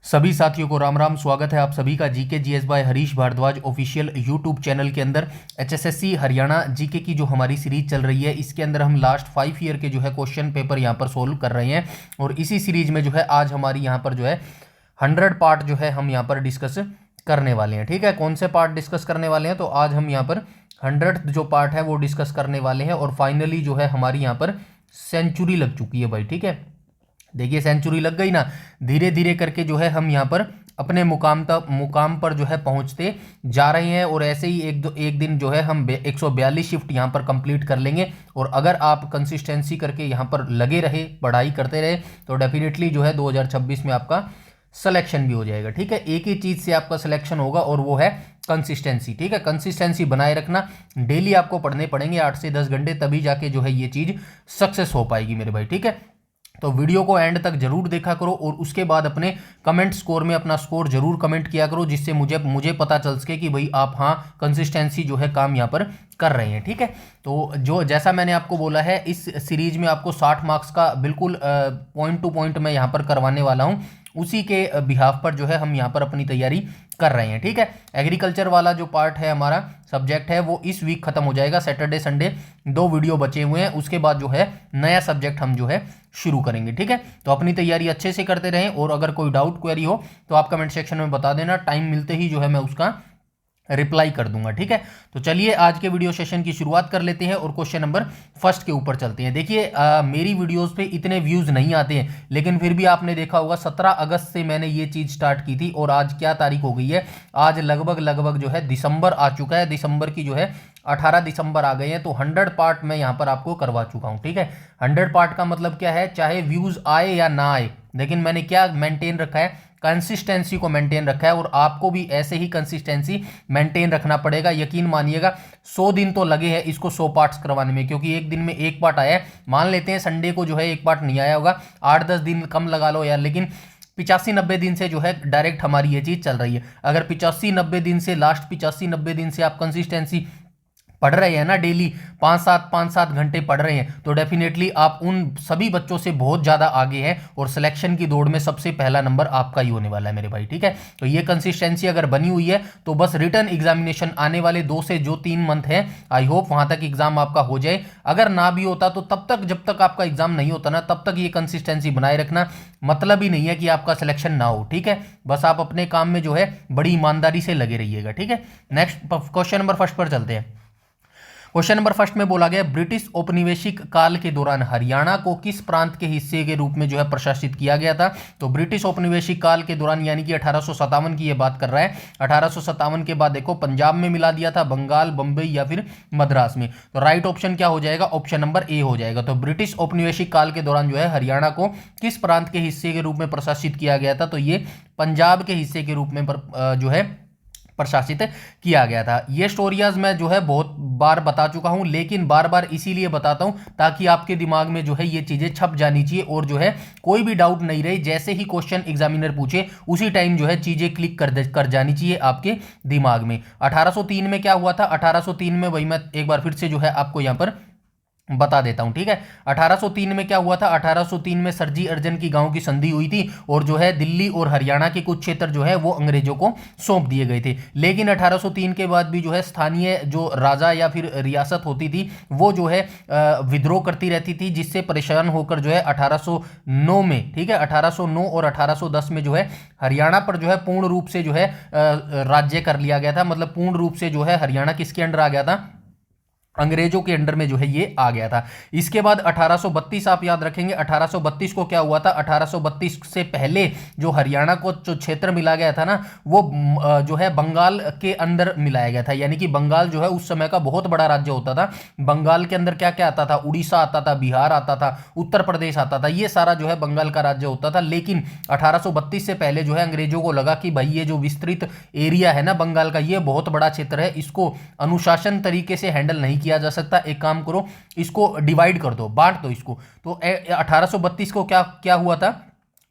सभी साथियों को राम राम। स्वागत है आप सभी का GK GS by Harish Bhardwaj official YouTube channel के अंदर। एचएसएससी हरियाणा जीके की जो हमारी सीरीज चल रही है, इसके अंदर हम लास्ट 5 ईयर के जो है क्वेश्चन पेपर यहाँ पर सोल्व कर रहे हैं। और इसी सीरीज में जो है आज हमारी यहाँ पर जो है 100 पार्ट जो है हम यहाँ पर डिस्कस करने वाले हैं। ठीक है, कौन से पार्ट डिस्कस करने वाले हैं? तो आज हम यहाँ पर 100 जो पार्ट है वो डिस्कस करने वाले हैं। और फाइनली जो है हमारी यहाँ पर सेंचुरी लग चुकी है भाई। ठीक है, देखिए सेंचुरी लग गई ना। धीरे धीरे करके जो है हम यहाँ पर अपने मुकाम पर जो है पहुंचते जा रहे हैं। और ऐसे ही एक दिन जो है हम 142 शिफ्ट यहाँ पर कंप्लीट कर लेंगे। और अगर आप कंसिस्टेंसी करके यहाँ पर लगे रहे, पढ़ाई करते रहे, तो डेफिनेटली जो है 2026 में आपका सिलेक्शन भी हो जाएगा। ठीक है, एक ही चीज़ से आपका सिलेक्शन होगा और वो है कंसिस्टेंसी। ठीक है, कंसिस्टेंसी बनाए रखना। डेली आपको पढ़ने पड़ेंगे 8 से 10 घंटे, तभी जाके जो है ये चीज़ सक्सेस हो पाएगी मेरे भाई। ठीक है, तो वीडियो को एंड तक जरूर देखा करो और उसके बाद अपने कमेंट स्कोर में अपना स्कोर जरूर कमेंट किया करो, जिससे मुझे पता चल सके कि भाई आप हाँ कंसिस्टेंसी जो है काम यहाँ पर कर रहे हैं। ठीक है, तो जो जैसा मैंने आपको बोला है, इस सीरीज में आपको 60 मार्क्स का बिल्कुल पॉइंट टू पॉइंट मैं यहाँ पर करवाने वाला हूँ। उसी के बिहाफ पर जो है हम यहाँ पर अपनी तैयारी कर रहे हैं। ठीक है, एग्रीकल्चर वाला जो पार्ट है हमारा सब्जेक्ट है वो इस वीक खत्म हो जाएगा। सैटरडे संडे 2 वीडियो बचे हुए हैं, उसके बाद जो है नया सब्जेक्ट हम जो है शुरू करेंगे। ठीक है, तो अपनी तैयारी अच्छे से करते रहें और अगर कोई डाउट क्वेरी हो तो आप कमेंट सेक्शन में बता देना। टाइम मिलते ही जो है मैं उसका रिप्लाई कर दूंगा। ठीक है, तो चलिए आज के वीडियो सेशन की शुरुआत कर लेते हैं और क्वेश्चन नंबर फर्स्ट के ऊपर चलते हैं। देखिए मेरी वीडियोस पे इतने व्यूज नहीं आते हैं, लेकिन फिर भी आपने देखा होगा 17 अगस्त से मैंने ये चीज स्टार्ट की थी और आज क्या तारीख हो गई है? आज लगभग जो है दिसंबर आ चुका है। दिसंबर की जो है 18 दिसंबर आ गए हैं। तो 100 पार्ट मैं यहाँ पर आपको करवा चुका हूँ। ठीक है, 100 पार्ट का मतलब क्या है? चाहे व्यूज आए या ना आए, लेकिन मैंने क्या मेंटेन रखा है? कंसिस्टेंसी को मेंटेन रखा है। और आपको भी ऐसे ही कंसिस्टेंसी मेंटेन रखना पड़ेगा। यकीन मानिएगा 100 दिन तो लगे हैं इसको 100 पार्ट्स करवाने में, क्योंकि एक दिन में एक पार्ट आया है। मान लेते हैं संडे को जो है एक पार्ट नहीं आया होगा, 8-10 दिन कम लगा लो यार, लेकिन 85-90 दिन से जो है डायरेक्ट हमारी ये चीज़ चल रही है। अगर 85-90 दिन से, लास्ट 85-90 दिन से आप कंसिस्टेंसी पढ़ रहे हैं ना, डेली 5-7 घंटे पढ़ रहे हैं, तो डेफिनेटली आप उन सभी बच्चों से बहुत ज़्यादा आगे हैं और सिलेक्शन की दौड़ में सबसे पहला नंबर आपका ही होने वाला है मेरे भाई। ठीक है, तो ये कंसिस्टेंसी अगर बनी हुई है तो बस रिटर्न एग्जामिनेशन आने वाले 2 से जो 3 मंथ हैं, आई होप वहाँ तक एग्जाम आपका हो जाए। अगर ना भी होता तो तब तक, जब तक आपका एग्जाम नहीं होता ना, तब तक ये कंसिस्टेंसी बनाए रखना। मतलब ही नहीं है कि आपका सिलेक्शन ना हो। ठीक है, बस आप अपने काम में जो है बड़ी ईमानदारी से लगे रहिएगा। ठीक है, नेक्स्ट क्वेश्चन नंबर फर्स्ट पर चलते हैं। क्वेश्चन नंबर फर्स्ट में बोला गया, ब्रिटिश औपनिवेशिक काल के दौरान हरियाणा को किस प्रांत के हिस्से के रूप में जो है प्रशासित किया गया था? तो ब्रिटिश औपनिवेशिक काल के दौरान यानी कि 1857 की ये बात कर रहा है। 1857 के बाद देखो पंजाब में मिला दिया था, बंगाल, बंबई या फिर मद्रास में। तो राइट ऑप्शन क्या हो जाएगा? ऑप्शन नंबर ए हो जाएगा। तो ब्रिटिश औपनिवेशिक काल के दौरान जो है हरियाणा को किस प्रांत के हिस्से के रूप में प्रशासित किया गया था? तो ये पंजाब के हिस्से के रूप में जो है प्रशासित किया गया था। ये स्टोरीज मैं जो है बहुत बार बता चुका हूं, लेकिन बार बार इसीलिए बताता हूं ताकि आपके दिमाग में जो है ये चीजें छप जानी चाहिए और जो है कोई भी डाउट नहीं रहे। जैसे ही क्वेश्चन एग्जामिनर पूछे उसी टाइम जो है चीजें क्लिक कर जानी चाहिए आपके दिमाग में। 1803 में क्या हुआ था? 1803 में वही मैं एक बार फिर से जो है आपको यहां पर बता देता हूं। ठीक है, 1803 में क्या हुआ था? 1803 में सरजी अर्जन की गांव की संधि हुई थी और जो है दिल्ली और हरियाणा के कुछ क्षेत्र जो है वो अंग्रेजों को सौंप दिए गए थे। लेकिन 1803 के बाद भी जो है स्थानीय जो राजा या फिर रियासत होती थी वो जो है विद्रोह करती रहती थी, जिससे परेशान होकर जो है 1809 में, ठीक है, 1809 और 1810 में जो है हरियाणा पर जो है पूर्ण रूप से जो है राज्य कर लिया गया था। मतलब पूर्ण रूप से जो है हरियाणा किसके अंडर आ गया था? अंग्रेजों के अंडर में जो है ये आ गया था। इसके बाद 1832 आप याद रखेंगे, 1832 को क्या हुआ था? 1832 से पहले जो हरियाणा को जो क्षेत्र मिला गया था ना, वो जो है बंगाल के अंदर मिलाया गया था। यानी कि बंगाल जो है उस समय का बहुत बड़ा राज्य होता था। बंगाल के अंदर क्या क्या आता था? उड़ीसा आता था, बिहार आता था, उत्तर प्रदेश आता था, ये सारा जो है बंगाल का राज्य होता था। लेकिन 1832 से पहले जो है अंग्रेजों को लगा कि भाई ये जो विस्तृत एरिया है ना बंगाल का, ये बहुत बड़ा क्षेत्र है, इसको अनुशासन तरीके से हैंडल नहीं किया जा सकता। एक काम करो, इसको डिवाइड कर दो, बांट दो इसको। तो 1832 को क्या क्या हुआ था?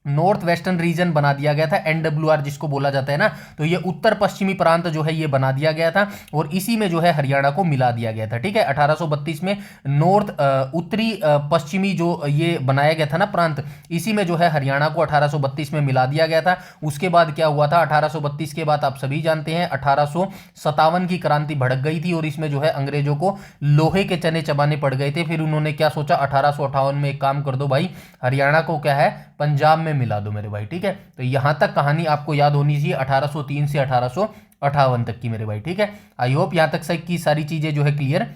नॉर्थ वेस्टर्न रीजन बना दिया गया था, एनडब्ल्यूआर जिसको बोला जाता है ना, तो ये उत्तर पश्चिमी प्रांत जो है ये बना दिया गया था और इसी में जो है हरियाणा को मिला दिया गया था। ठीक है, 1832 में नॉर्थ उत्तरी पश्चिमी जो ये बनाया गया था ना प्रांत, इसी में जो है हरियाणा को 1832 में मिला दिया गया था। उसके बाद क्या हुआ था, 1832 के बाद आप सभी जानते हैं 1857 की क्रांति भड़क गई थी और इसमें जो है अंग्रेजों को लोहे के चने चबाने पड़ गए थे। फिर उन्होंने क्या सोचा, 1858 में एक काम कर दो भाई, हरियाणा को क्या है पंजाब में मिला दो मेरे भाई। ठीक है, तो यहां तक कहानी आपको याद होनी चाहिए 1803 से 1858 तक की मेरे भाई। ठीक है, आई होप यहां तक की सारी चीजें जो है क्लियर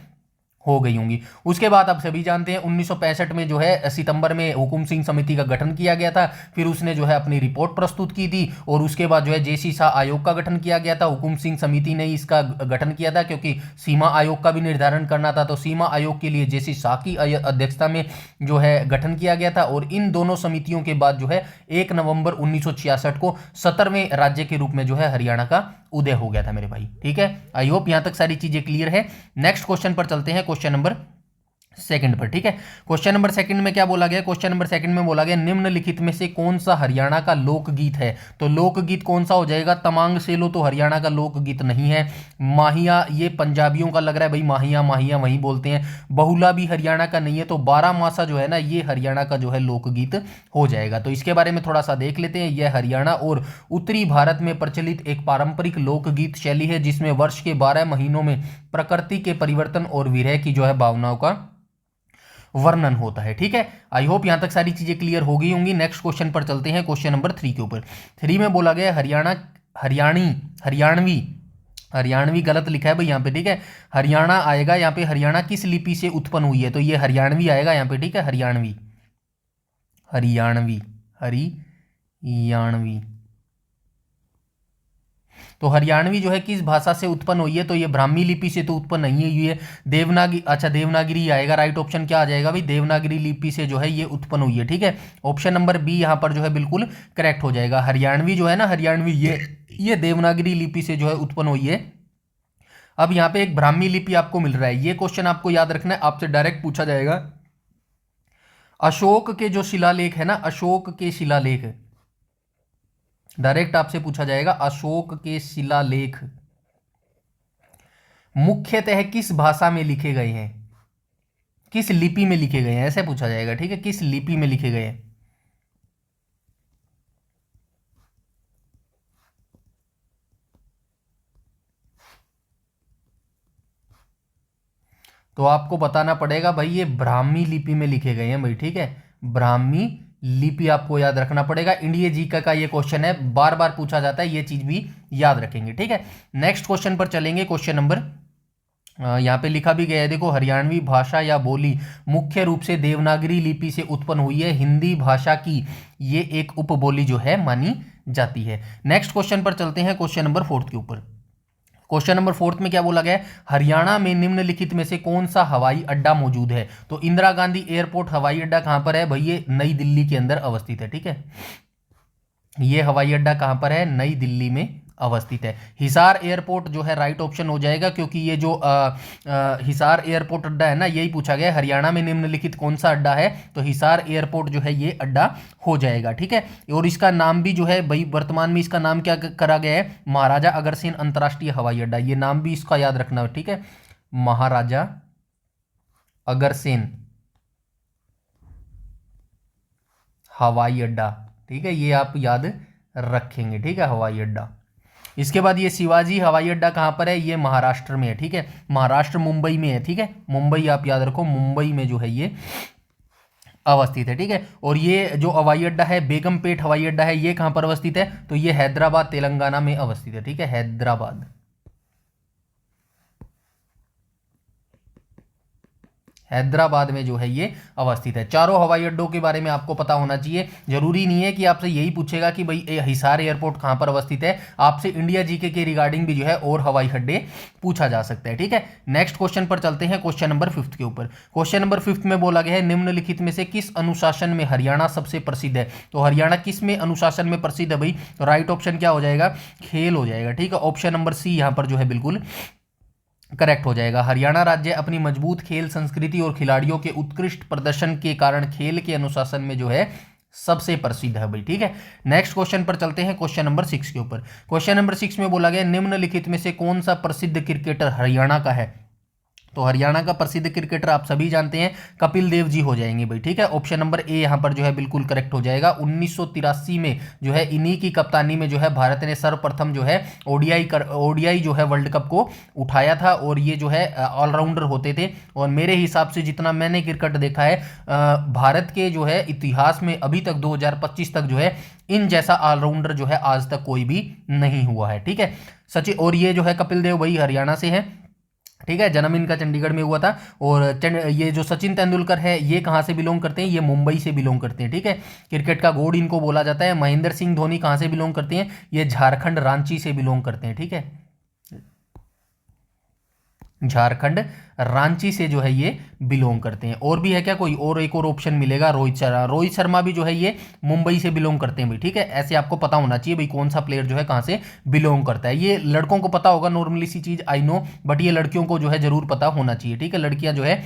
हो गई होंगी। उसके बाद आप सभी जानते हैं 1965 में जो है सितंबर में हुकुम सिंह समिति का गठन किया गया था। फिर उसने जो है अपनी रिपोर्ट प्रस्तुत की थी और उसके बाद जो है जेसी शाह आयोग का गठन किया गया था। हुकुम सिंह समिति ने इसका गठन किया था क्योंकि सीमा आयोग का भी निर्धारण करना था, तो सीमा आयोग के लिए जेसी शाह की अध्यक्षता में जो है गठन किया गया था। और इन दोनों समितियों के बाद जो है 1 नवंबर 1966 को 17वें राज्य के रूप में जो है हरियाणा का उदय हो गया था मेरे भाई। ठीक है, आई होप यहां तक सारी चीजें क्लियर है। नेक्स्ट क्वेश्चन पर चलते हैं, क्वेश्चन नंबर सेकंड पर। ठीक है, क्वेश्चन नंबर सेकंड में क्या बोला गया, क्वेश्चन नंबर सेकंड में बोला गया निम्नलिखित में से कौन सा हरियाणा का लोकगीत है। तो लोकगीत कौन सा हो जाएगा, तमांग सेलो तो हरियाणा का लोकगीत नहीं है। माहिया ये पंजाबियों का लग रहा है भाई, माहिया माहिया वही बोलते हैं। बहुला भी हरियाणा का नहीं है, तो 12 मासा जो है ना ये हरियाणा का जो है लोकगीत हो जाएगा। तो इसके बारे में थोड़ा सा देख लेते हैं। यह हरियाणा और उत्तरी भारत में प्रचलित एक पारंपरिक लोकगीत शैली है जिसमें वर्ष के 12 महीनों में प्रकृति के परिवर्तन और विरह की जो है भावनाओं का वर्णन होता है। ठीक है, आई होप यहां तक सारी चीजें क्लियर हो गई होंगी। नेक्स्ट क्वेश्चन पर चलते हैं, क्वेश्चन नंबर 3 के ऊपर। 3 में बोला गया हरियाणवी गलत लिखा है भाई यहाँ पे। ठीक है, हरियाणा आएगा यहाँ पे, हरियाणा किस लिपि से उत्पन्न हुई है, तो ये हरियाणवी आएगा यहाँ पे। ठीक है, हरियाणवी हरियाणवी हरियाणवी तो हरियाणवी जो है किस भाषा से उत्पन्न हुई है, तो ये ब्राह्मी लिपि से तो उत्पन्न नहीं हुई है। देवनागरी, अच्छा देवनागरी आएगा। राइट ऑप्शन क्या आ जाएगा भाई, देवनागरी लिपि से जो है ये उत्पन्न हुई है। ठीक है, ऑप्शन नंबर बी यहाँ पर जो है बिल्कुल करेक्ट हो जाएगा। हरियाणवी जो है ना, हरियाणवी ये देवनागरी लिपि से जो है उत्पन्न हुई है। अब यहाँ पे एक ब्राह्मी लिपि आपको मिल रहा है, ये क्वेश्चन आपको याद रखना है, आपसे डायरेक्ट पूछा जाएगा। अशोक के जो शिलालेख है ना, अशोक के शिलालेख डायरेक्ट आपसे पूछा जाएगा, अशोक के शिलालेख मुख्यतः किस भाषा में लिखे गए हैं, किस लिपि में लिखे गए हैं, ऐसे पूछा जाएगा। ठीक है, किस लिपि में लिखे गए हैं। तो आपको बताना पड़ेगा भाई ये ब्राह्मी लिपि में लिखे गए हैं भाई। ठीक है, ब्राह्मी लिपि आपको याद रखना पड़ेगा। इंडिया जीके का ये क्वेश्चन है, बार बार पूछा जाता है, ये चीज भी याद रखेंगे। ठीक है, नेक्स्ट क्वेश्चन पर चलेंगे। क्वेश्चन नंबर यहाँ पे लिखा भी गया है, देखो हरियाणवी भाषा या बोली मुख्य रूप से देवनागरी लिपि से उत्पन्न हुई है। हिंदी भाषा की ये एक उपबोली जो है मानी जाती है। नेक्स्ट क्वेश्चन पर चलते हैं, क्वेश्चन नंबर 4 के ऊपर। क्वेश्चन नंबर 4 में क्या बोला गया है, हरियाणा में निम्नलिखित में से कौन सा हवाई अड्डा मौजूद है। तो इंदिरा गांधी एयरपोर्ट हवाई अड्डा कहां पर है भाई, ये नई दिल्ली के अंदर अवस्थित है। ठीक है, ये हवाई अड्डा कहां पर है, नई दिल्ली में अवस्थित है। हिसार एयरपोर्ट जो है राइट ऑप्शन हो जाएगा, क्योंकि ये जो हिसार एयरपोर्ट अड्डा है ना, यही पूछा गया है हरियाणा में निम्नलिखित कौन सा अड्डा है, तो हिसार एयरपोर्ट जो है ये अड्डा हो जाएगा। ठीक है, और इसका नाम भी जो है भाई वर्तमान में इसका नाम क्या करा गया है, महाराजा अग्रसेन अंतर्राष्ट्रीय हवाई अड्डा, ये नाम भी इसका याद रखना है। ठीक है, महाराजा अग्रसेन हवाई अड्डा। ठीक है, ये आप याद रखेंगे। ठीक है, हवाई अड्डा। इसके बाद ये शिवाजी हवाई अड्डा कहां पर है, ये महाराष्ट्र में है। ठीक है, महाराष्ट्र मुंबई में है। ठीक है, मुंबई आप याद रखो, मुंबई में जो है ये अवस्थित है। ठीक है, और ये जो हवाई अड्डा है बेगमपेट हवाई अड्डा है, ये कहां पर अवस्थित है, तो ये हैदराबाद तेलंगाना में अवस्थित है। ठीक है, हैदराबाद हैदराबाद में जो है ये अवस्थित है। चारों हवाई अड्डों के बारे में आपको पता होना चाहिए। जरूरी नहीं है कि आपसे यही पूछेगा कि भाई हिसार एयरपोर्ट कहां पर अवस्थित है, आपसे इंडिया जीके के रिगार्डिंग भी जो है और हवाई अड्डे पूछा जा सकता है। ठीक है, नेक्स्ट क्वेश्चन पर चलते हैं, क्वेश्चन नंबर 5 के ऊपर। क्वेश्चन नंबर 5 में बोला गया है निम्नलिखित में से किस अनुशासन में हरियाणा सबसे प्रसिद्ध है। तो हरियाणा किस में अनुशासन में प्रसिद्ध है भाई, तो राइट ऑप्शन क्या हो जाएगा, खेल हो जाएगा। ठीक है, ऑप्शन नंबर सी यहां पर जो है बिल्कुल करेक्ट हो जाएगा। हरियाणा राज्य अपनी मजबूत खेल संस्कृति और खिलाड़ियों के उत्कृष्ट प्रदर्शन के कारण खेल के अनुशासन में जो है सबसे प्रसिद्ध है भाई, ठीक है। नेक्स्ट क्वेश्चन पर चलते हैं, क्वेश्चन नंबर 6 के ऊपर। क्वेश्चन नंबर 6 में बोला गया निम्नलिखित में से कौन सा प्रसिद्ध क्रिकेटर हरियाणा का है। तो हरियाणा का प्रसिद्ध क्रिकेटर आप सभी जानते हैं, कपिल देव जी हो जाएंगे भाई, ठीक है। ऑप्शन नंबर ए यहाँ पर जो है बिल्कुल करेक्ट हो जाएगा। 1983 में जो है इन्हीं की कप्तानी में जो है भारत ने सर्वप्रथम जो है ओडीआई जो है वर्ल्ड कप को उठाया था, और ये जो है ऑलराउंडर होते थे। और मेरे हिसाब से जितना मैंने क्रिकेट देखा है भारत के जो है इतिहास में अभी तक 2025 तक जो है इन जैसा ऑलराउंडर जो है आज तक कोई भी नहीं हुआ है, ठीक है। सचिन, और ये जो है कपिल देव भाई हरियाणा से है, ठीक है। जन्म इनका चंडीगढ़ में हुआ था। और ये जो सचिन तेंदुलकर है ये कहाँ से बिलोंग करते हैं, ये मुंबई से बिलोंग करते हैं, ठीक है। क्रिकेट का गॉड इनको बोला जाता है। महेंद्र सिंह धोनी कहाँ से बिलोंग करते हैं, ये झारखंड रांची से बिलोंग करते हैं, ठीक है। झारखंड रांची से जो है ये बिलोंग करते हैं। और भी है क्या कोई, और एक और ऑप्शन मिलेगा, रोहित शर्मा। रोहित शर्मा भी जो है ये मुंबई से बिलोंग करते हैं भाई, ठीक है। ऐसे आपको पता होना चाहिए भाई कौन सा प्लेयर जो है कहाँ से बिलोंग करता है। ये लड़कों को पता होगा नॉर्मली सी चीज, आई नो, बट ये लड़कियों को जो है जरूर पता होना चाहिए, ठीक है। लड़कियां जो है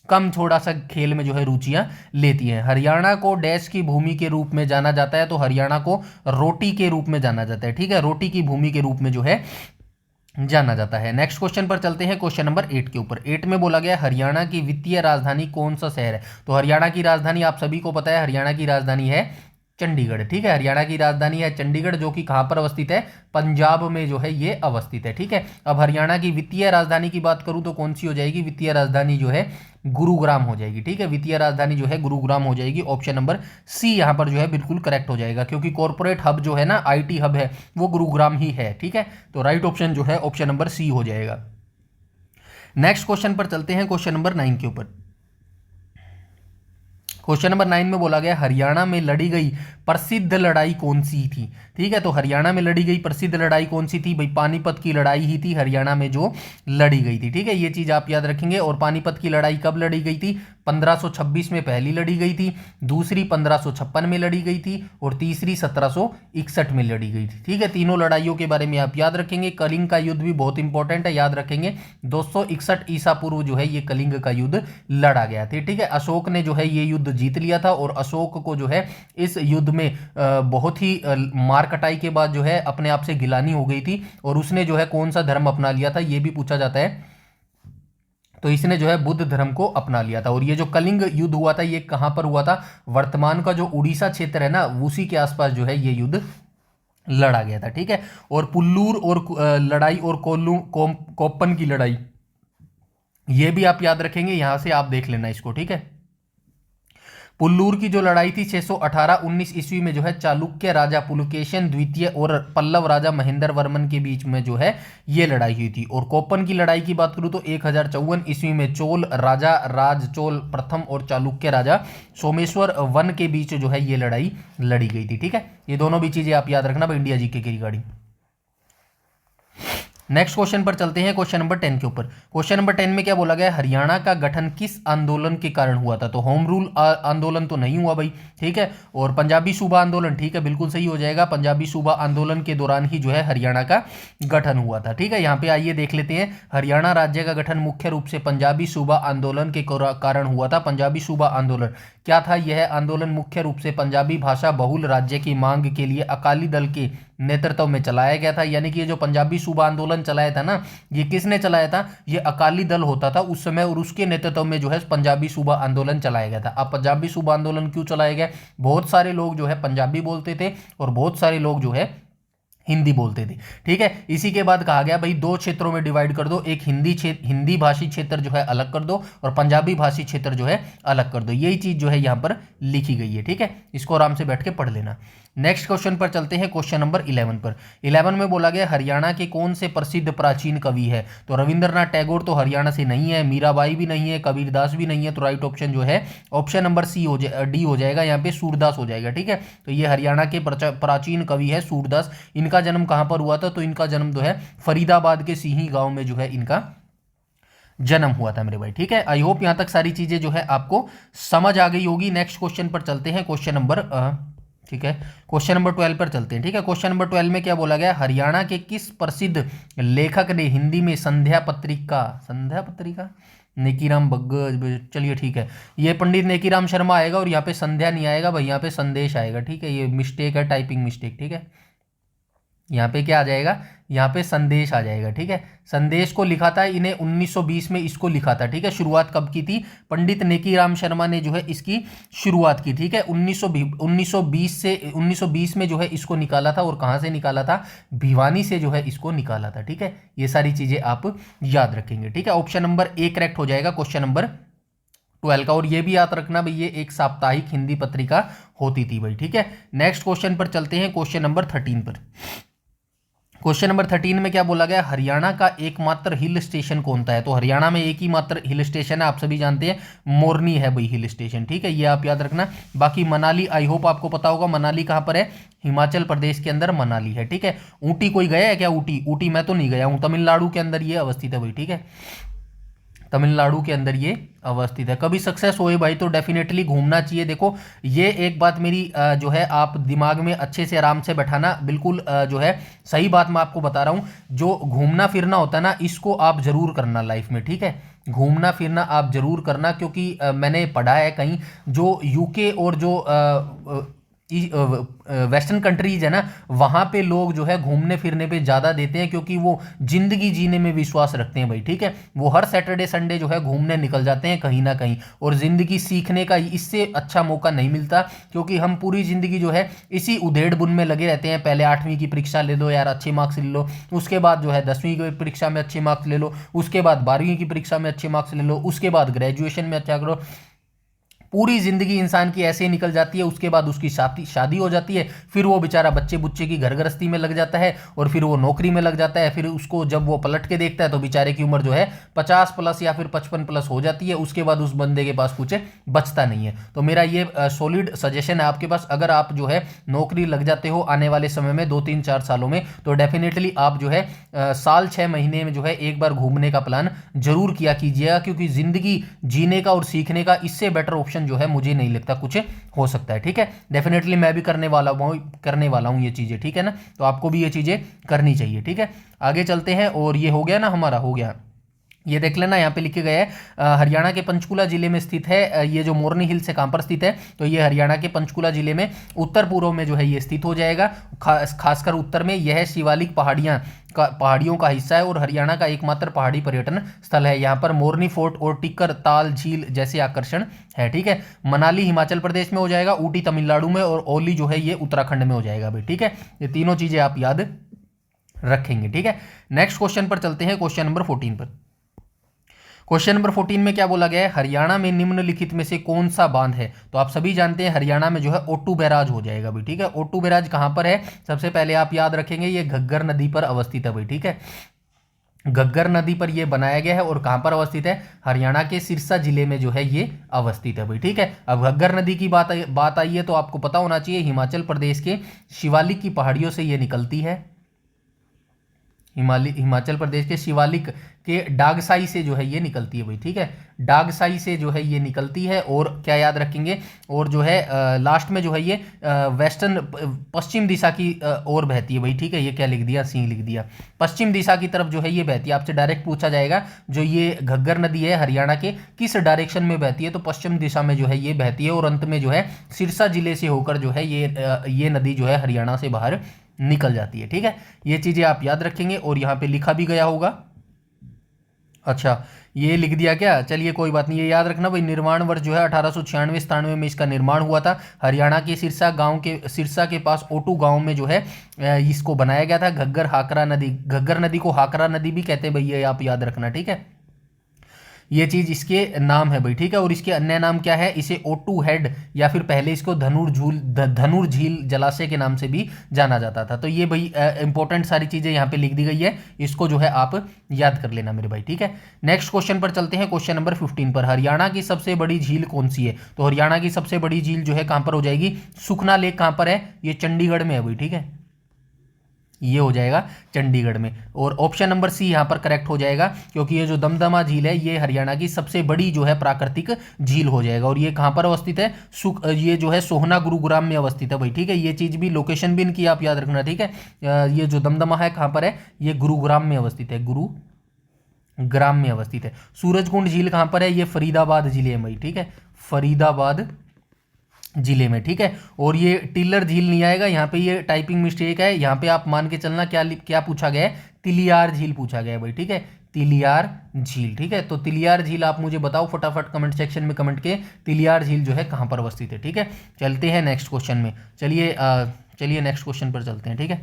कम थोड़ा सा खेल में जो है रुचियां लेती हैं। हरियाणा को डैश की भूमि के रूप में जाना जाता है, तो हरियाणा को रोटी के रूप में जाना जाता है, ठीक है। रोटी की भूमि के रूप में जो है जाना जाता है। नेक्स्ट क्वेश्चन पर चलते हैं, क्वेश्चन नंबर 8 के ऊपर। 8 में बोला गया हरियाणा की वित्तीय राजधानी कौन सा शहर है। तो हरियाणा की राजधानी आप सभी को पता है, हरियाणा की राजधानी है चंडीगढ़, ठीक है। हरियाणा की राजधानी है चंडीगढ़, जो कि कहाँ पर अवस्थित है, पंजाब में जो है ये अवस्थित है, ठीक है। अब हरियाणा की वित्तीय राजधानी की बात करूं तो कौन सी हो जाएगी, वित्तीय राजधानी जो है गुरुग्राम हो जाएगी, ठीक है। वित्तीय राजधानी जो है गुरुग्राम हो जाएगी। ऑप्शन नंबर सी यहाँ पर जो है बिल्कुल करेक्ट हो जाएगा, क्योंकि कॉर्पोरेट हब जो है ना, आईटी हब है, वो गुरुग्राम ही है, ठीक है। तो राइट ऑप्शन जो है ऑप्शन नंबर सी हो जाएगा। नेक्स्ट क्वेश्चन पर चलते हैं, क्वेश्चन नंबर 9 के ऊपर। क्वेश्चन नंबर 9 में बोला गया हरियाणा में लड़ी गई प्रसिद्ध लड़ाई कौन सी थी, ठीक है। तो हरियाणा में लड़ी गई प्रसिद्ध लड़ाई कौन सी थी भाई, पानीपत की लड़ाई ही थी हरियाणा में जो लड़ी गई थी, ठीक है। ये चीज आप याद रखेंगे। और पानीपत की लड़ाई कब लड़ी गई थी, 1526 में पहली लड़ी गई थी, दूसरी 1556 में लड़ी गई थी, और तीसरी 1761 में लड़ी गई थी, ठीक है। तीनों लड़ाइयों के बारे में आप याद रखेंगे। कलिंग का युद्ध भी बहुत इंपॉर्टेंट है, याद रखेंगे। 261 ईसा पूर्व जो है ये कलिंग का युद्ध लड़ा गया था, ठीक है। अशोक ने जो है ये युद्ध जीत लिया था, और अशोक को जो है इस युद्ध में बहुत ही मार कटाई के बाद जो है अपने आप से गिलानी हो गई थी, और उसने जो है कौन सा धर्म अपना लिया था ये भी पूछा जाता है। तो इसने जो है बुद्ध धर्म को अपना लिया था। और ये जो कलिंग युद्ध हुआ था ये कहां पर हुआ था, वर्तमान का जो उड़ीसा क्षेत्र है ना, उसी के आसपास जो है ये युद्ध लड़ा गया था, ठीक है। और पुल्लूर और लड़ाई और कोप्पन की लड़ाई ये भी आप याद रखेंगे, यहां से आप देख लेना इसको, ठीक है। पुल्लूर की जो लड़ाई थी 618-19 ईस्वी में जो है चालुक्य राजा पुलकेशन द्वितीय और पल्लव राजा महेंद्र वर्मन के बीच में जो है ये लड़ाई हुई थी। और कोप्पन की लड़ाई की बात करूं तो 1054 ईस्वी में चोल राजा राज चोल प्रथम और चालुक्य राजा सोमेश्वर वन के बीच जो है ये लड़ाई लड़ी गई थी, ठीक है। ये दोनों भी चीजें आप याद रखना भाई इंडिया जीके की रिगार्डिंग। नेक्स्ट क्वेश्चन पर चलते हैं, क्वेश्चन नंबर 10 के ऊपर। क्वेश्चन नंबर 10 में क्या बोला गया, हरियाणा का गठन किस आंदोलन के कारण हुआ था। तो होम रूल आंदोलन तो नहीं हुआ भाई, ठीक है। और पंजाबी सूबा आंदोलन, ठीक है, बिल्कुल सही हो जाएगा। पंजाबी सूबा आंदोलन के दौरान ही जो है हरियाणा का गठन हुआ था, ठीक है। यहाँ पे आइए देख लेते हैं, हरियाणा राज्य का गठन मुख्य रूप से पंजाबी सूबा आंदोलन के कारण हुआ था। पंजाबी सूबा आंदोलन क्या था, यह आंदोलन मुख्य रूप से पंजाबी भाषा बहुल राज्य की मांग के लिए अकाली दल के नेतृत्व में चलाया गया था। यानी कि ये जो पंजाबी सूबा आंदोलन चलाया था ना, ये किसने चलाया था, ये अकाली दल होता था उस समय, और उसके नेतृत्व में जो है पंजाबी सूबा आंदोलन चलाया गया था। अब पंजाबी सूबा आंदोलन क्यों चलाया गया, बहुत सारे लोग जो है पंजाबी बोलते थे और बहुत सारे लोग जो है हिंदी बोलते थे, ठीक है। इसी के बाद कहा गया भाई दो क्षेत्रों में डिवाइड कर दो, एक हिंदी भाषी क्षेत्र जो है अलग कर दो, और पंजाबी भाषी क्षेत्र जो है अलग कर दो। यही चीज जो है यहाँ पर लिखी गई है, ठीक है। इसको आराम से बैठ के पढ़ लेना। नेक्स्ट क्वेश्चन पर चलते हैं, क्वेश्चन नंबर 11 पर। 11 में बोला गया हरियाणा के कौन से प्रसिद्ध प्राचीन कवि है। तो रविंद्रनाथ टैगोर तो हरियाणा से नहीं है, मीराबाई भी नहीं है, कबीरदास भी नहीं है। तो राइट ऑप्शन जो है ऑप्शन नंबर डी हो जाएगा, यहाँ पे सूरदास हो जाएगा, ठीक है। तो ये हरियाणा के प्राचीन कवि है सूरदास। इनका जन्म कहाँ पर हुआ था, तो इनका जन्म जो है फरीदाबाद के सिही गांव में जो है इनका जन्म हुआ था मेरे भाई, ठीक है। आई होप यहां तक सारी चीजें जो है आपको समझ आ गई होगी। नेक्स्ट क्वेश्चन पर चलते हैं, क्वेश्चन नंबर ठीक है, क्वेश्चन नंबर 12 पर चलते हैं, ठीक है। क्वेश्चन नंबर 12 में क्या बोला गया, हरियाणा के किस प्रसिद्ध लेखक ने हिंदी में संध्या पत्रिका नेकीराम बग्ग, चलिए ठीक है, ये पंडित नेकीराम शर्मा आएगा और यहाँ पे संध्या नहीं आएगा भाई, यहाँ पे संदेश आएगा। ठीक है, ये मिस्टेक है, टाइपिंग मिस्टेक। ठीक है, यहाँ पे क्या आ जाएगा, यहाँ पे संदेश आ जाएगा। ठीक है, संदेश को लिखा था इन्हें 1920 में, इसको लिखा था। ठीक है, शुरुआत कब की थी, पंडित नेकीराम शर्मा ने जो है इसकी शुरुआत की। ठीक है, 1920 में जो है इसको निकाला था, और कहाँ से निकाला था, भिवानी से जो है इसको निकाला था। ठीक है, ये सारी चीजें आप याद रखेंगे। ठीक है, ऑप्शन नंबर ए करेक्ट हो जाएगा क्वेश्चन नंबर 12 का। और ये भी याद रखना भाई, ये एक साप्ताहिक हिंदी पत्रिका होती थी भाई। ठीक है, नेक्स्ट क्वेश्चन पर चलते हैं, क्वेश्चन नंबर 13 पर। क्वेश्चन नंबर 13 में क्या बोला गया, हरियाणा का एकमात्र हिल स्टेशन कौन सा है। तो हरियाणा में एक ही मात्र हिल स्टेशन है, आप सभी जानते हैं, मोरनी है भाई हिल स्टेशन। ठीक है, ये आप याद रखना। बाकी मनाली, आई होप आपको पता होगा मनाली कहाँ पर है, हिमाचल प्रदेश के अंदर मनाली है। ठीक है, ऊटी कोई गया है क्या, ऊटी, ऊटी मैं तो नहीं गया हूँ, तमिलनाडु के अंदर ये अवस्थित है भाई। ठीक है, तमिलनाडु के अंदर ये अवस्थित है। कभी सक्सेस होए भाई तो डेफिनेटली घूमना चाहिए। देखो, ये एक बात मेरी जो है आप दिमाग में अच्छे से आराम से बैठाना, बिल्कुल जो है सही बात मैं आपको बता रहा हूँ। जो घूमना फिरना होता है ना, इसको आप जरूर करना लाइफ में। ठीक है, घूमना फिरना आप जरूर करना, क्योंकि मैंने पढ़ा है कहीं, जो यूके और जो वेस्टर्न कंट्रीज है ना, वहाँ पे लोग जो है घूमने फिरने पे ज़्यादा देते हैं, क्योंकि वो जिंदगी जीने में विश्वास रखते हैं भाई। ठीक है, वो हर सैटरडे संडे जो है घूमने निकल जाते हैं कहीं ना कहीं, और ज़िंदगी सीखने का इससे अच्छा मौका नहीं मिलता, क्योंकि हम पूरी ज़िंदगी जो है इसी उधेड़ बुन में लगे रहते हैं। पहले 8वीं की परीक्षा ले लो यार, अच्छे मार्क्स ले लो, उसके बाद जो है 10वीं की परीक्षा में अच्छे मार्क्स ले लो, उसके बाद 12वीं की परीक्षा में अच्छे मार्क्स ले लो, उसके बाद ग्रेजुएशन में अच्छा करो। पूरी जिंदगी इंसान की ऐसे ही निकल जाती है, उसके बाद उसकी शादी हो जाती है, फिर वो बेचारा बच्चे बुच्चे की घर गृहस्थी में लग जाता है, और फिर वो नौकरी में लग जाता है। फिर उसको जब वो पलट के देखता है तो बेचारे की उम्र जो है 50 प्लस या फिर 55 प्लस हो जाती है। उसके बाद उस बंदे के पास कुछ बचता नहीं है। तो मेरा ये सॉलिड सजेशन है आपके पास, अगर आप जो है नौकरी लग जाते हो आने वाले समय में 2-3-4 सालों में, तो डेफिनेटली आप जो है साल 6 महीने में जो है एक बार घूमने का प्लान जरूर किया कीजिएगा, क्योंकि जिंदगी जीने का और सीखने का इससे बेटर ऑप्शन जो है मुझे नहीं लगता कुछ हो सकता है। ठीक है, डेफिनेटली मैं भी करने वाला हूं ये चीजें। ठीक है ना, तो आपको भी ये चीजें करनी चाहिए। ठीक है, आगे चलते हैं, और ये हो गया ना, हमारा हो गया, ये देख लेना, यहाँ पे लिखे गए हैं हरियाणा के पंचकुला जिले में स्थित है। ये जो मोरनी हिल्स है कहाँ पर स्थित है, तो ये हरियाणा के पंचकुला जिले में उत्तर पूर्व में जो है ये स्थित हो जाएगा। खासकर उत्तर में यह शिवालिक पहाड़ियों का हिस्सा है, और हरियाणा का एकमात्र पहाड़ी पर्यटन स्थल है। यहाँ पर मोरनी फोर्ट और टिक्कर ताल झील जैसे आकर्षण है। ठीक है, मनाली हिमाचल प्रदेश में हो जाएगा, ऊटी तमिलनाडु में, और ओली जो है ये उत्तराखंड में हो जाएगा भाई। ठीक है, ये तीनों चीजें आप याद रखेंगे। ठीक है, नेक्स्ट क्वेश्चन पर चलते हैं, क्वेश्चन नंबर 14 पर। क्वेश्चन नंबर 14 में क्या बोला गया है, हरियाणा में निम्नलिखित में से कौन सा बांध है। तो आप सभी जानते हैं हरियाणा में जो है ओटू बैराज हो जाएगा भाई। ठीक है, ओटू बैराज कहां पर है, सबसे पहले आप याद रखेंगे ये घग्गर नदी पर अवस्थित है भाई। ठीक है, घग्गर नदी पर यह बनाया गया है, और कहां पर अवस्थित है, हरियाणा के सिरसा जिले में जो है ये अवस्थित है भाई। ठीक है, अब घग्गर नदी की बात आई है तो आपको पता होना चाहिए हिमाचल प्रदेश के शिवालिक की पहाड़ियों से ये निकलती है। हिमाचल प्रदेश के शिवालिक के डागसाई से जो है ये निकलती है भाई। ठीक है, डागसाई से जो है ये निकलती है, और क्या याद रखेंगे, और जो है लास्ट में जो है ये वेस्टर्न पश्चिम दिशा की ओर बहती है भाई। ठीक है, ये क्या लिख दिया, सी लिख दिया, पश्चिम दिशा की तरफ जो है ये बहती है। आपसे डायरेक्ट पूछा जाएगा जो ये घग्गर नदी है हरियाणा के किस डायरेक्शन में बहती है, तो पश्चिम दिशा में जो है ये बहती है, और अंत में जो है सिरसा जिले से होकर जो है ये नदी जो है हरियाणा से बाहर निकल जाती है। ठीक है, ये चीजें आप याद रखेंगे, और यहाँ पे लिखा भी गया होगा। अच्छा, ये लिख दिया क्या, चलिए कोई बात नहीं, ये याद रखना भाई। निर्माण वर्ष जो है 1896-97 में इसका निर्माण हुआ था। हरियाणा के सिरसा के पास ओटू गांव में जो है इसको बनाया गया था। घग्गर नदी को हाकरा नदी भी कहते हैं भाई, ये आप याद रखना। ठीक है, ये चीज इसके नाम है भाई। ठीक है, और इसके अन्य नाम क्या है, इसे ओटू हेड या फिर पहले इसको धनुर झील जलाशय के नाम से भी जाना जाता था। तो ये भाई इंपॉर्टेंट सारी चीजें यहाँ पे लिख दी गई है, इसको जो है आप याद कर लेना मेरे भाई। ठीक है, नेक्स्ट क्वेश्चन पर चलते हैं, क्वेश्चन नंबर 15 पर। हरियाणा की सबसे बड़ी झील कौन सी है, तो हरियाणा की सबसे बड़ी झील जो है कहां पर हो जाएगी, सुखना लेक कहां पर है, ये चंडीगढ़ में है भाई। ठीक है, ये हो जाएगा चंडीगढ़ में, और ऑप्शन नंबर सी यहां पर करेक्ट हो जाएगा, क्योंकि ये जो दमदमा झील है ये हरियाणा की सबसे बड़ी जो है प्राकृतिक झील हो जाएगा। और ये कहां पर अवस्थित है, ये जो है सोहना गुरुग्राम में अवस्थित है भाई। ठीक है, ये चीज भी लोकेशन भी इनकी आप याद रखना। ठीक है, ये जो दमदमा है कहां पर है, ये गुरुग्राम में अवस्थित है, ग्राम में अवस्थित है। सूरजकुंड झील कहाँ पर है? ये फरीदाबाद जिले में भाई, ठीक है, फरीदाबाद जिले में, ठीक है। और ये टिल्लर झील नहीं आएगा यहाँ पे, ये टाइपिंग मिस्टेक है। यहाँ पे आप मान के चलना क्या क्या पूछा गया है? तिलियार झील पूछा गया है भाई, ठीक है, तिलियार झील, ठीक है। तो तिलियार झील आप मुझे बताओ फटाफट कमेंट सेक्शन में कमेंट के, तिलियार झील जो है कहाँ पर अवस्थित है, ठीक है। चलते हैं नेक्स्ट क्वेश्चन में, चलिए नेक्स्ट क्वेश्चन पर चलते हैं, ठीक है।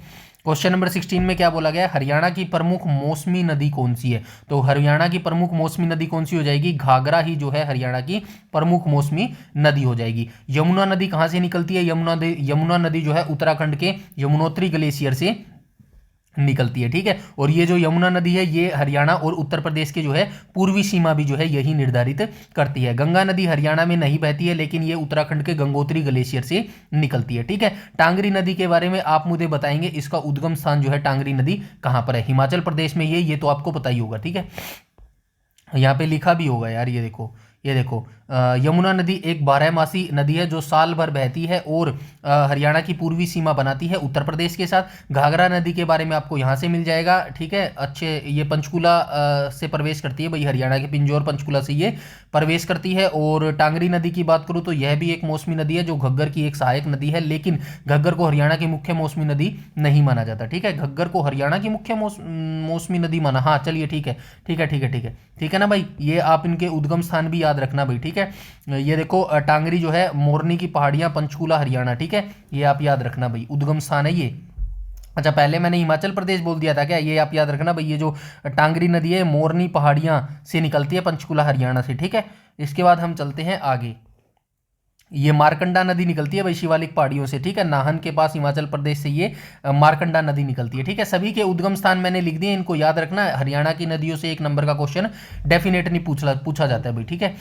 क्वेश्चन नंबर 16 में क्या बोला गया है? हरियाणा की प्रमुख मौसमी नदी कौन सी है? तो हरियाणा की प्रमुख मौसमी नदी कौन सी हो जाएगी? घाघरा ही जो है हरियाणा की प्रमुख मौसमी नदी हो जाएगी। यमुना नदी कहाँ से निकलती है? यमुना नदी जो है उत्तराखंड के यमुनोत्री ग्लेशियर से निकलती है, ठीक है। और ये जो यमुना नदी है ये हरियाणा और उत्तर प्रदेश के जो है पूर्वी सीमा भी जो है यही निर्धारित करती है। गंगा नदी हरियाणा में नहीं बहती है, लेकिन ये उत्तराखंड के गंगोत्री ग्लेशियर से निकलती है, ठीक है। टांगरी नदी के बारे में आप मुझे बताएंगे, इसका उद्गम स्थान जो है टांगरी नदी कहाँ पर है? हिमाचल प्रदेश में ये तो आपको पता ही होगा, ठीक है। यहाँ पे लिखा भी होगा यार, ये देखो यमुना नदी एक बारहमासी नदी है जो साल भर बहती है और हरियाणा की पूर्वी सीमा बनाती है उत्तर प्रदेश के साथ। घाघरा नदी के बारे में आपको यहाँ से मिल जाएगा, ठीक है। अच्छे, ये पंचकूला से प्रवेश करती है भाई, हरियाणा के पिंजौर पंचकूला से ये प्रवेश करती है। और टांगरी नदी की बात करूँ तो यह भी एक मौसमी नदी है जो घग्गर की एक सहायक नदी है, लेकिन घग्गर को हरियाणा की मुख्य मौसमी नदी नहीं माना जाता, ठीक है। घग्गर को हरियाणा की मुख्य मौसमी नदी माना, हाँ चलिए ठीक है, ठीक है, ठीक है, ठीक है, ठीक है ना भाई। ये आप इनके उद्गम स्थान भी याद रखना भाई, ठीक है। ये देखो टांगरी जो है मोरनी की पहाड़ियां, पंचकूला हरियाणा, ठीक है, ये आप याद रखना भाई, उद्गम स्थान है ये। अच्छा पहले मैंने हिमाचल प्रदेश बोल दिया था क्या? ये आप याद रखना भाई, ये जो टांगरी नदी है मोरनी पहाड़ियां से निकलती है पंचकूला हरियाणा से, ठीक है। इसके बाद हम चलते हैं आगे, ये मारकंडा नदी निकलती है भाई शिवालिक पहाड़ियों से, ठीक है। नाहन के पास हिमाचल प्रदेश से ये मारकंडा नदी निकलती है, ठीक है। सभी के उद्गम स्थान मैंने लिख दिए, इनको याद रखना। हरियाणा की नदियों से 1 नंबर का क्वेश्चन डेफिनेटली पूछा जाता है भाई, ठीक है।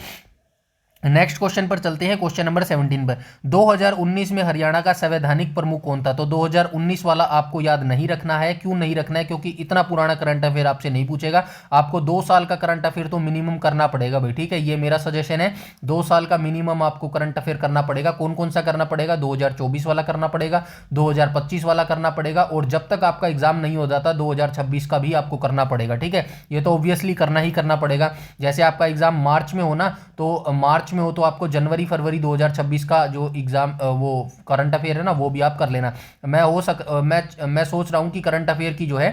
नेक्स्ट क्वेश्चन पर चलते हैं, क्वेश्चन नंबर 17 पर। 2019 में हरियाणा का संवैधानिक प्रमुख कौन था? तो 2019 वाला आपको याद नहीं रखना है। क्यों नहीं रखना है? क्योंकि इतना पुराना करंट अफेयर आपसे नहीं पूछेगा, आपको 2 साल का करंट अफेयर तो मिनिमम करना पड़ेगा भाई, ठीक है। ये मेरा सजेशन है, 2 साल का मिनिमम आपको करंट अफेयर करना पड़ेगा। कौन कौन सा करना पड़ेगा? 2024 वाला करना पड़ेगा, 2025 वाला करना पड़ेगा, और जब तक आपका एग्जाम नहीं हो जाता 2026 का भी आपको करना पड़ेगा, ठीक है। ये तो ऑब्वियसली करना ही करना पड़ेगा। जैसे आपका एग्जाम मार्च में हो ना, तो मार्च में हो तो आपको जनवरी फरवरी 2026 का जो एग्जाम वो करंट अफेयर है ना वो भी आप कर लेना। मैं सोच रहा हूँ कि करंट अफेयर की जो है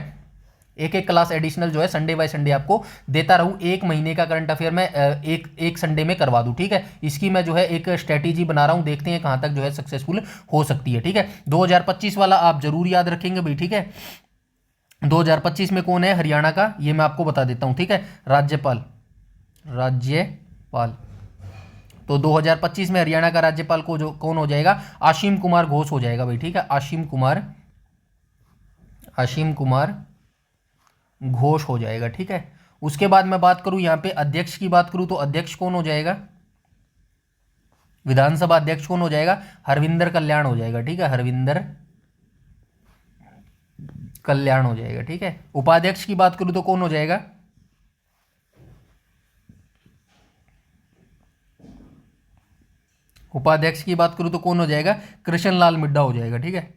एक क्लास एडिशनल जो है संडे बाय संडे आपको देता रहूं। 1 महीने का करंट अफेयर मैं एक संडे में करवा दूं, ठीक है। इसकी मैं जो है एक स्ट्रेटेजी बना रहा हूं, देखते हैं कहां तक जो है सक्सेसफुल हो सकती है, ठीक है। 2025 वाला आप जरूर याद रखेंगे भाई, ठीक है। 2025 में कौन है हरियाणा का, ये मैं आपको बता देता हूं, ठीक है। राज्यपाल तो 2025 में हरियाणा का राज्यपाल को जो कौन हो जाएगा? आशीम कुमार घोष हो जाएगा भाई, ठीक है। आशीम कुमार घोष हो जाएगा, ठीक है। उसके बाद मैं बात करूं यहां पे अध्यक्ष की बात करूं तो अध्यक्ष कौन हो जाएगा? विधानसभा अध्यक्ष कौन हो जाएगा? हरविंदर कल्याण हो जाएगा, ठीक है। हरविंदर कल्याण हो जाएगा, ठीक है। उपाध्यक्ष की बात करूं तो कौन हो जाएगा? उपाध्यक्ष की बात करूं तो कौन हो जाएगा? कृष्ण लाल मिड्डा हो जाएगा, ठीक है।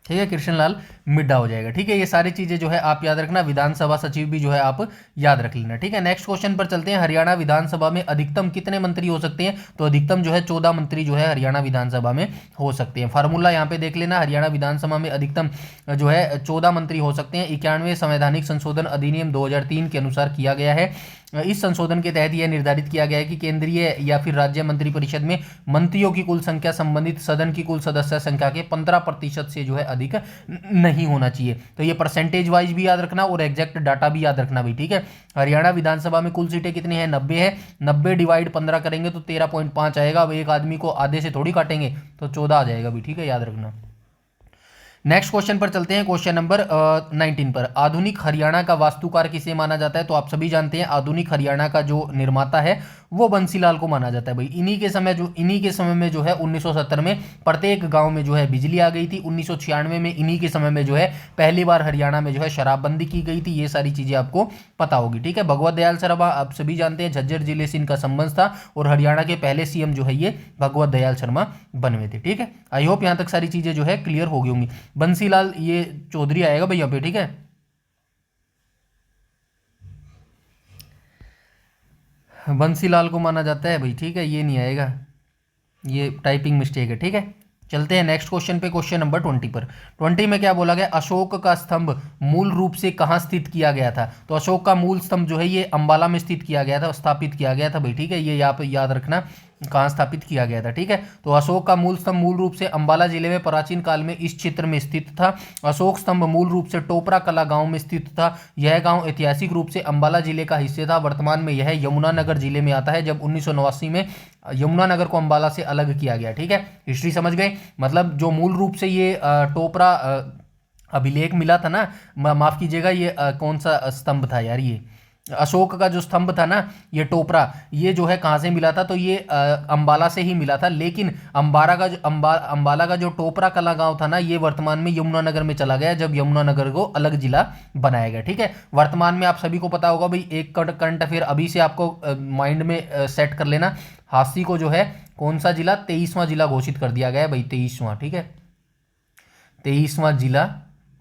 ठीक है, कृष्णलाल मिड्डा हो जाएगा, ठीक है। ये सारी चीजें जो है आप याद रखना। विधानसभा सचिव भी जो है आप याद रख लेना, ठीक है। नेक्स्ट क्वेश्चन पर चलते हैं। हरियाणा विधानसभा में अधिकतम कितने मंत्री हो सकते हैं? तो अधिकतम जो है 14 मंत्री जो है हरियाणा विधानसभा में हो सकते हैं। फार्मूला यहाँ पे देख लेना, हरियाणा विधानसभा में अधिकतम जो है 14 मंत्री हो सकते हैं। 91वें संवैधानिक संशोधन अधिनियम 2003 के अनुसार किया गया है। इस संशोधन के तहत यह निर्धारित किया गया है कि केंद्रीय या फिर राज्य मंत्रिपरिषद में मंत्रियों की कुल संख्या संबंधित सदन की कुल सदस्य संख्या के 15% से जो है अधिक नहीं होना चाहिए। तो ये परसेंटेज वाइज भी याद रखना और एग्जैक्ट डाटा भी याद रखना भी, ठीक है। हरियाणा विधानसभा में कुल सीटें कितनी है? 90 है। 90 डिवाइड 15 करेंगे तो 13.5 आएगा। अब एक आदमी को आधे से थोड़ी काटेंगे तो 14 आ जाएगा भी, ठीक है, याद रखना। नेक्स्ट क्वेश्चन पर चलते हैं, क्वेश्चन नंबर 19 पर। आधुनिक हरियाणा का वास्तुकार किसे माना जाता है? तो आप सभी जानते हैं आधुनिक हरियाणा का जो निर्माता है वो बंसीलाल को माना जाता है भाई। इन्हीं के समय में जो है 1970 में प्रत्येक गांव में जो है बिजली आ गई थी। 1996 में इन्हीं के समय में जो है पहली बार हरियाणा में जो है शराबबंदी की गई थी। ये सारी चीजें आपको पता होगी, ठीक है। भगवत दयाल शर्मा आप सभी जानते हैं झज्जर जिले से इनका संबंध था और हरियाणा के पहले सीएम जो है ये भगवत दयाल शर्मा बने थे, ठीक है। आई होप यहां तक सारी चीजें जो है क्लियर हो गई होंगी। बंसीलाल ये चौधरी आएगा भैया पे, ठीक है। बंसीलाल को माना जाता है भाई, ठीक है, ये नहीं आएगा, ये टाइपिंग मिस्टेक है, ठीक है। चलते हैं नेक्स्ट क्वेश्चन पे, क्वेश्चन नंबर 20 पर। 20 में क्या बोला गया, अशोक का स्तंभ मूल रूप से कहाँ स्थित किया गया था। तो अशोक का मूल स्तंभ जो है ये अंबाला में स्थित किया गया था, स्थापित किया गया था भाई, ठीक है। ये यहाँ पे याद रखना कहाँ स्थापित किया गया था, ठीक है। तो अशोक का मूल स्तंभ मूल रूप से अंबाला जिले में प्राचीन काल में इस क्षेत्र में स्थित था। अशोक स्तंभ मूल रूप से टोपरा कला गांव में स्थित था। यह गांव ऐतिहासिक रूप से अंबाला जिले का हिस्सा था। वर्तमान में यह यमुनानगर जिले में आता है, जब 1989 में यमुनानगर को अंबाला से अलग किया गया, ठीक है। हिस्ट्री समझ गए, मतलब जो मूल रूप से ये टोपरा अभिलेख मिला था ना, माफ कीजिएगा, ये कौन सा स्तंभ था यार, ये अशोक का जो स्तंभ था ना, ये टोपरा, ये जो है कहाँ से मिला था, तो ये अंबाला से ही मिला था। लेकिन अंबाला का जो टोपरा कला गांव था ना, ये वर्तमान में यमुनानगर में चला गया, जब यमुनानगर को अलग जिला बनाया गया, ठीक है। वर्तमान में आप सभी को पता होगा भाई, एक करंट अफेयर अभी से आपको माइंड में सेट कर लेना, हांसी को जो है कौन सा जिला, 23वां जिला घोषित कर दिया गया है भाई, 23वां, ठीक है, 23वां जिला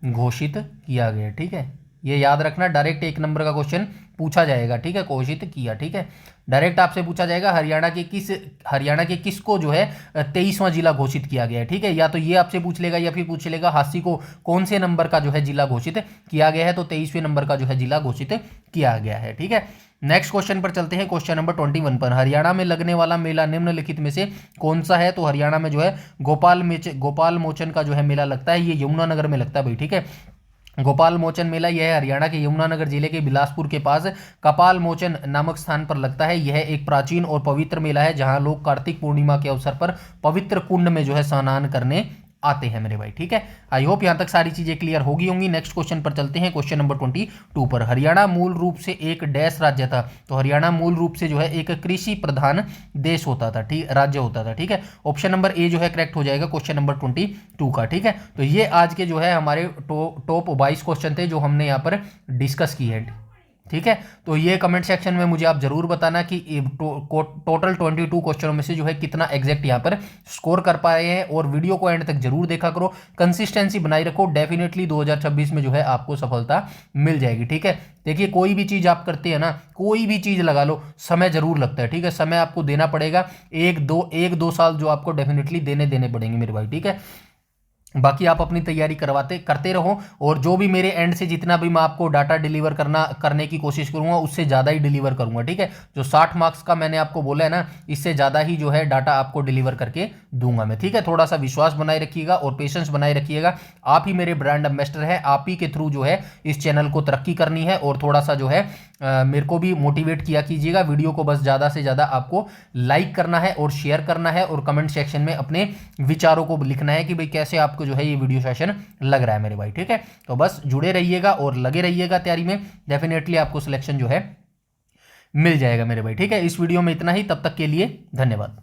घोषित किया गया, ठीक है। ये याद रखना, डायरेक्ट 1 नंबर का क्वेश्चन पूछा जाएगा, ठीक है, घोषित किया, ठीक है। डायरेक्ट आपसे पूछा जाएगा हरियाणा के किस को जो है 23वां जिला घोषित किया गया है, ठीक है। या तो ये आपसे पूछ लेगा या फिर पूछ लेगा हांसी को कौन से नंबर का जो है जिला घोषित किया गया है, तो 23वें नंबर का जो है जिला घोषित किया गया है, ठीक है। नेक्स्ट क्वेश्चन पर चलते हैं, क्वेश्चन नंबर 21 पर। हरियाणा में लगने वाला मेला निम्नलिखित में से कौन सा है। तो हरियाणा में जो है गोपाल मोचन का जो है मेला लगता है, ये यमुनानगर में लगता है भाई, ठीक है। गोपाल मोचन मेला यह है हरियाणा के यमुनानगर जिले के बिलासपुर के पास कपाल मोचन नामक स्थान पर लगता है। यह एक प्राचीन और पवित्र मेला है, जहां लोग कार्तिक पूर्णिमा के अवसर पर पवित्र कुंड में जो है स्नान करने आते हैं मेरे भाई, ठीक है। आई होप यहां तक सारी चीजें क्लियर होगी होंगी। नेक्स्ट क्वेश्चन पर चलते हैं, क्वेश्चन नंबर 22 पर। हरियाणा मूल रूप से एक डैश राज्य था। तो हरियाणा मूल रूप से जो है एक कृषि प्रधान देश होता था, ठीक, राज्य होता था, ठीक है। ऑप्शन नंबर ए जो है करेक्ट हो जाएगा क्वेश्चन नंबर 22 का, ठीक है। तो ये आज के जो है हमारे टॉप 22 क्वेश्चन थे जो हमने यहाँ पर डिस्कस किए हैं, ठीक है। तो ये कमेंट सेक्शन में मुझे आप जरूर बताना कि टोटल 22 क्वेश्चनों में से जो है कितना एग्जैक्ट यहाँ पर स्कोर कर पाए हैं, और वीडियो को एंड तक जरूर देखा करो, कंसिस्टेंसी बनाई रखो, डेफिनेटली 2026 में जो है आपको सफलता मिल जाएगी, ठीक है। देखिए कोई भी चीज़ आप करते हैं ना, कोई भी चीज़ लगा लो, समय जरूर लगता है, ठीक है। समय आपको देना पड़ेगा, एक दो साल जो आपको डेफिनेटली देने पड़ेंगे मेरे भाई, ठीक है। बाकी आप अपनी तैयारी करते रहो, और जो भी मेरे एंड से जितना भी मैं आपको डाटा डिलीवर करने की कोशिश करूंगा, उससे ज़्यादा ही डिलीवर करूंगा, ठीक है। जो 60 मार्क्स का मैंने आपको बोला है ना, इससे ज़्यादा ही जो है डाटा आपको डिलीवर करके दूंगा मैं, ठीक है। थोड़ा सा विश्वास बनाए रखिएगा और पेशेंस बनाए रखिएगा। आप ही मेरे ब्रांड एम्बेसडर है, आप ही के थ्रू जो है इस चैनल को तरक्की करनी है, और थोड़ा सा जो है मेरे को भी मोटिवेट किया कीजिएगा। वीडियो को बस ज़्यादा से ज़्यादा आपको लाइक करना है और शेयर करना है, और कमेंट सेक्शन में अपने विचारों को लिखना है कि भाई कैसे आपको जो है ये वीडियो सेशन लग रहा है मेरे भाई, ठीक है। तो बस जुड़े रहिएगा और लगे रहिएगा तैयारी में, डेफिनेटली आपको सिलेक्शन जो है मिल जाएगा मेरे भाई, ठीक है। इस वीडियो में इतना ही, तब तक के लिए धन्यवाद।